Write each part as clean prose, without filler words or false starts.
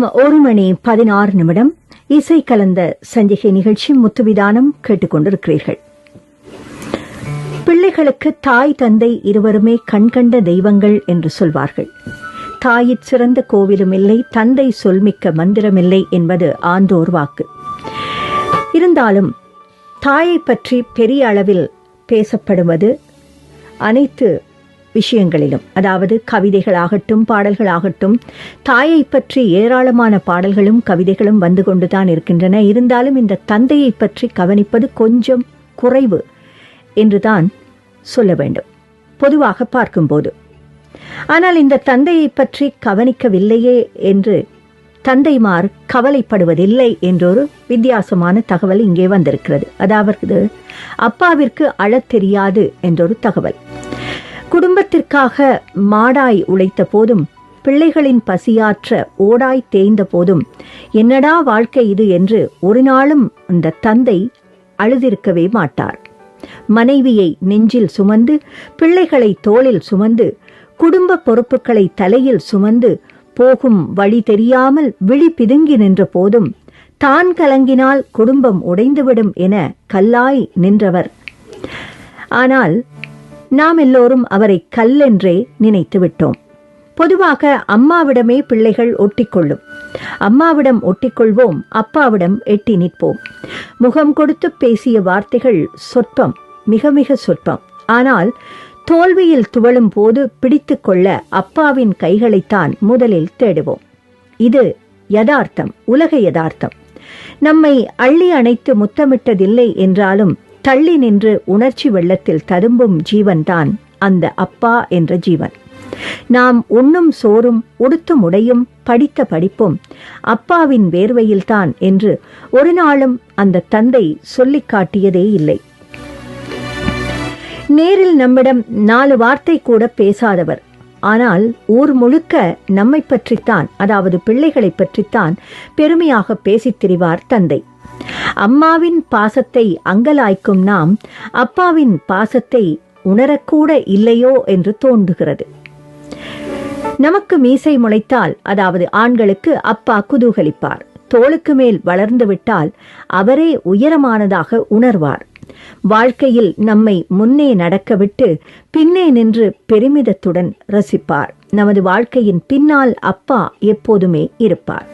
நேரம் 1:16 இசை கலந்த சஞ்சிகை நிகழ்ச்சி முத்துவிதானம் கேட்டுக்கொண்டிருக்கிறீர்கள். பிள்ளைகளுக்கு தாய் தந்தை இருவருமே கண்கண்ட தெய்வங்கள் என்று சொல்வார்கள். தாயிற் சிறந்த கோவிலும் இல்லை, தந்தை சொல்மிக்க மந்திரமில்லை என்பது ஆண்டோர் வாக்கு. இருந்தாலும் தாயை பற்றி பெரிய அளவில் பேசப்படுவது அனைத்து விஷயங்களிலும், அதாவது கவிதைகளாகட்டும் பாடல்களாகட்டும், தாயை பற்றி ஏராளமான பாடல்களும் கவிதைகளும் வந்து கொண்டுதான் இருக்கின்றன. இருந்தாலும் இந்த தந்தையை பற்றி கவனிப்பது கொஞ்சம் குறைவு என்றுதான் சொல்ல வேண்டும் பொதுவாக பார்க்கும்போது. ஆனால் இந்த தந்தையை பற்றி கவனிக்கவில்லையே என்று தந்தைமார் கவலைப்படுவதில்லை என்றொரு வித்தியாசமான தகவல் இங்கே வந்திருக்கிறது. அதாவது அப்பாவிற்கு அழத் தெரியாது என்றொரு தகவல். குடும்பத்திற்காக மாடாய் உழைத்த போதும், பிள்ளைகளின் பசியாற்ற ஓடாய் தேய்ந்த போதும், என்னடா வாழ்க்கை இது என்று ஒரு நாளும் அந்த தந்தை அழுதிருக்கவே மாட்டார். மனைவியை நெஞ்சில் சுமந்து, பிள்ளைகளை தோளில் சுமந்து, குடும்ப பொறுப்புகளை தலையில் சுமந்து, போகும் வழி தெரியாமல் விழி பிதுங்கி நின்ற போதும், தான் கலங்கினால் குடும்பம் உடைந்துவிடும் என கல்லாய் நின்றவர். ஆனால் நாம் எல்லோரும் அவரை கல்லென்றே நினைத்து விட்டோம். பொதுவாக அம்மாவிடமே பிள்ளைகள் ஒட்டிக்கொள்ளும். அம்மாவிடம் ஒட்டிக்கொள்வோம், அப்பாவிடம் எட்டி நிற்போம். முகம் கொடுத்து பேசிய வார்த்தைகள் சொற்பம், மிக மிக சொற்பம். ஆனால் தோல்வியில் துவளும் போது பிடித்து கொள்ள அப்பாவின் கைகளைத்தான் முதலில் தேடுவோம். இது யதார்த்தம், உலக யதார்த்தம். நம்மை அள்ளி அணைத்து முத்தமிட்டதில்லை என்றாலும் தள்ளி நின்று உணர்ச்சி வெள்ளத்தில் ததும்பும் ஜீவன்தான் அந்த அப்பா என்ற ஜீவன். நாம் உண்ணும் சோறும் உடுத்தும் உடையும் படித்த படிப்பும் அப்பாவின் வேர்வையில்தான் என்று ஒரு நாளும் அந்த தந்தை சொல்லிக் காட்டியதே இல்லை. நேரில் நம்மிடம் 4 வார்த்தை கூட பேசாதவர், ஆனால் ஊர் முழுக்க நம்மை பற்றித்தான், அதாவது பிள்ளைகளை பற்றித்தான் பெருமையாக பேசித் திரிவார் தந்தை. அம்மாவின் பாசத்தை அங்கலாய்க்கும் நாம் அப்பாவின் பாசத்தை உணரக்கூட இல்லையோ என்று தோன்றுகிறது. நமக்கு மீசை முளைத்தால், அதாவது ஆண்களுக்கு அப்பா குதூகலிப்பார். தோளுக்கு மேல் வளர்ந்து விட்டால் அவரே உயரமானதாக உணர்வார். வாழ்க்கையில் நம்மை முன்னே நடக்க விட்டு பின்னே நின்று பெருமிதத்துடன் ரசிப்பார். நமது வாழ்க்கையின் பின்னால் அப்பா எப்போதுமே இருப்பார்.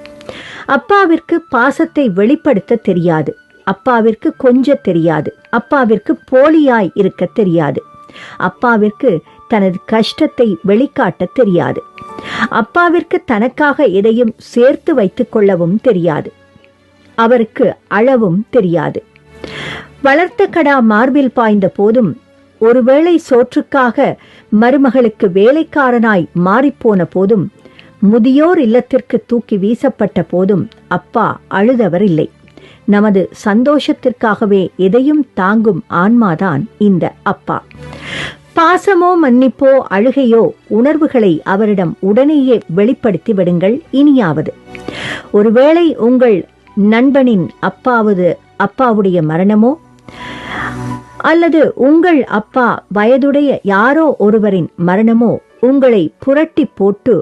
அப்பாவிற்கு பாசத்தை வெளிப்படுத்த தெரியாது, அப்பாவிற்கு கொஞ்ச தெரியாது, அப்பாவிற்கு போலியாய் இருக்க தெரியாது, அப்பாவிற்கு தனது கஷ்டத்தை வெளிக்காட்ட தெரியாது, அப்பாவிற்கு தனக்காக எதையும் சேர்த்து வைத்துக் கொள்ளவும் தெரியாது, அவருக்கு அழவும் தெரியாது. வளர்த்த கடா மார்பில் பாய்ந்த போதும், ஒருவேளை சோற்றுக்காக மருமகளுக்கு வேலைக்காரனாய் மாறிப்போன போதும், முதியோர் இல்லத்திற்கு தூக்கி வீசப்பட்ட போதும் அப்பா அழுதவர் இல்லை. நமது சந்தோஷத்திற்காகவே எதையும் தாங்கும் ஆன்மாதான் இந்த அப்பா. பாசமோ மன்னிப்போ அழுகையோ உணர்வுகளை அவரிடம் உடனேயே வெளிப்படுத்தி விடுங்கள். இனியாவது ஒருவேளை உங்கள் நண்பனின் அப்பாவுடைய மரணமோ, அல்லது உங்கள் அப்பா வயதுடைய யாரோ ஒருவரின் மரணமோ உங்களை புரட்டி போட்டு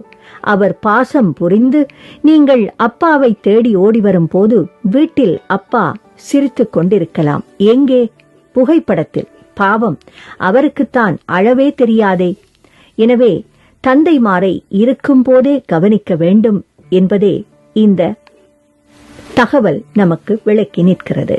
அவர் பாசம் புரிந்து நீங்கள் அப்பாவை தேடி ஓடி வரும் போது வீட்டில் அப்பா சிரித்து கொண்டிருக்கலாம். எங்கே? புகைப்படத்தில். பாவம், அவருக்குத்தான் அழவே தெரியாதே. எனவே தந்தைமாரை இருக்கும் போதே கவனிக்க வேண்டும் என்பதே இந்த தகவல் நமக்கு விளக்கி நிற்கிறது.